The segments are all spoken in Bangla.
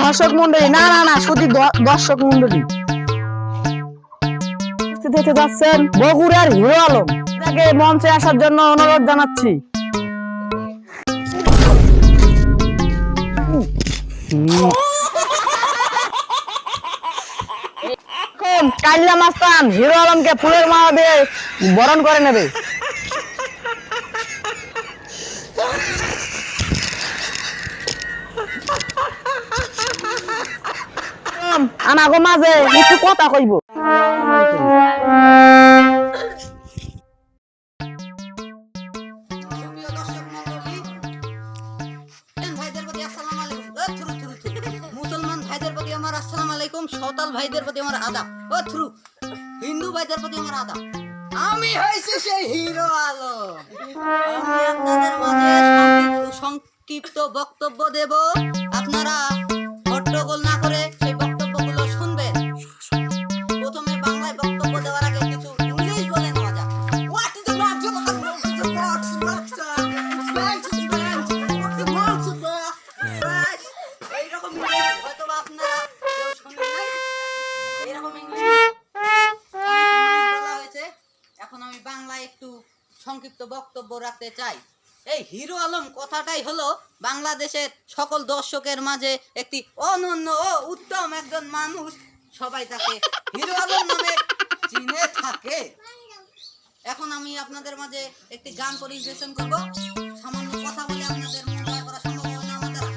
দর্শক মন্ডলী, না না না শুধু দর্শক মন্ডলী দেখতে যাচ্ছেন বগুড়ার হিরো আলম, তাকে মঞ্চে আসার জন্য অনুরোধ জানাচ্ছি। এখন কাইল্লা মাস্তান হিরো আলমকে ফুলের মালা দিয়ে বরণ করে নেবে। আনাগো মাঝে একটু কথা কইব। মুসলমান ভাইদের প্রতি আমার আসসালামু আলাইকুম, সাঁওতাল ভাইদের প্রতি আমার আদাব, ও থ্রু হিন্দু ভাইদের প্রতি আমার আদাব। আমি হইছি সেই হিরো আলম। আমি আপনাদের মাঝে সংক্ষিপ্ত বক্তব্য দেব, আপনারা হট্টগোল না করে সেই বক্তব্যগুলো শুনবেন। প্রথমে বাংলায় বক্তব্য দেওয়ার আগে কিছু ইংলিশ বলে নেওয়া যাক। What is the matter of the box master? এইরকম হয়তো আপনারা কেউ শুনেন নাই, এইরকম ইংলিশ বলা হয়েছে। এখন আমি বাংলায় একটু সংক্ষিপ্ত বক্তব্য রাখতে চাই। এই হিরো আলম কথাটাই হলো বাংলাদেশের সকল দর্শকের মাঝে একটি অনন্য ও উত্তম একজন মানুষ। সবাই তাকে হিরো আলম নামে চিনে থাকে। এখন আমি আপনাদের মাঝে একটি গান পরিবেশন করব। সামান্য কথা বলে আপনাদের মন জয় করা সম্ভব হবে না আমার দ্বারা।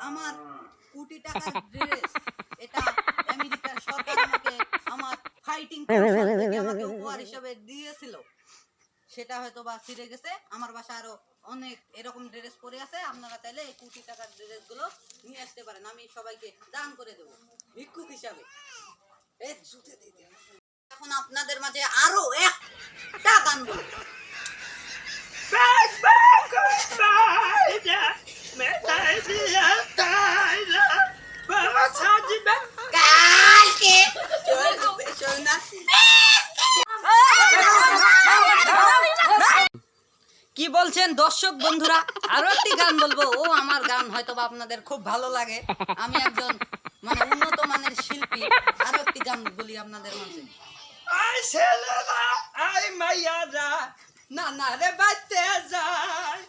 আমার কোটি টাকার ড্রেস, এটা আমেরিকার সরকার আমাকে আমার ফাইটিং থেকে আমাকে উপহার হিসেবে দিয়েছিল। সেটা হয়তো বা ছিঁড়ে গেছে। আমার বাসায় আরো অনেক এরকম ড্রেস পরে আছে। আপনারা চাইলে এই কোটি টাকার ড্রেস গুলো নিয়ে আসতে পারেন, আমি সবাইকে দান করে দেবো ভিক্ষুক হিসাবে। এখন আপনাদের মাঝে আরো একটা গান বলবো। কি বলছেন দর্শক বন্ধুরা? আরো একটি গান বলবো। ও আমার গান হয়তো বা আপনাদের খুব ভালো লাগে, আমি একজন মানে উন্নত মানের শিল্পী। আরো একটি গান বলি আপনাদের মাঝে। আই ছেলেরা আই মাইয়ারা না না রে বাইতে যায়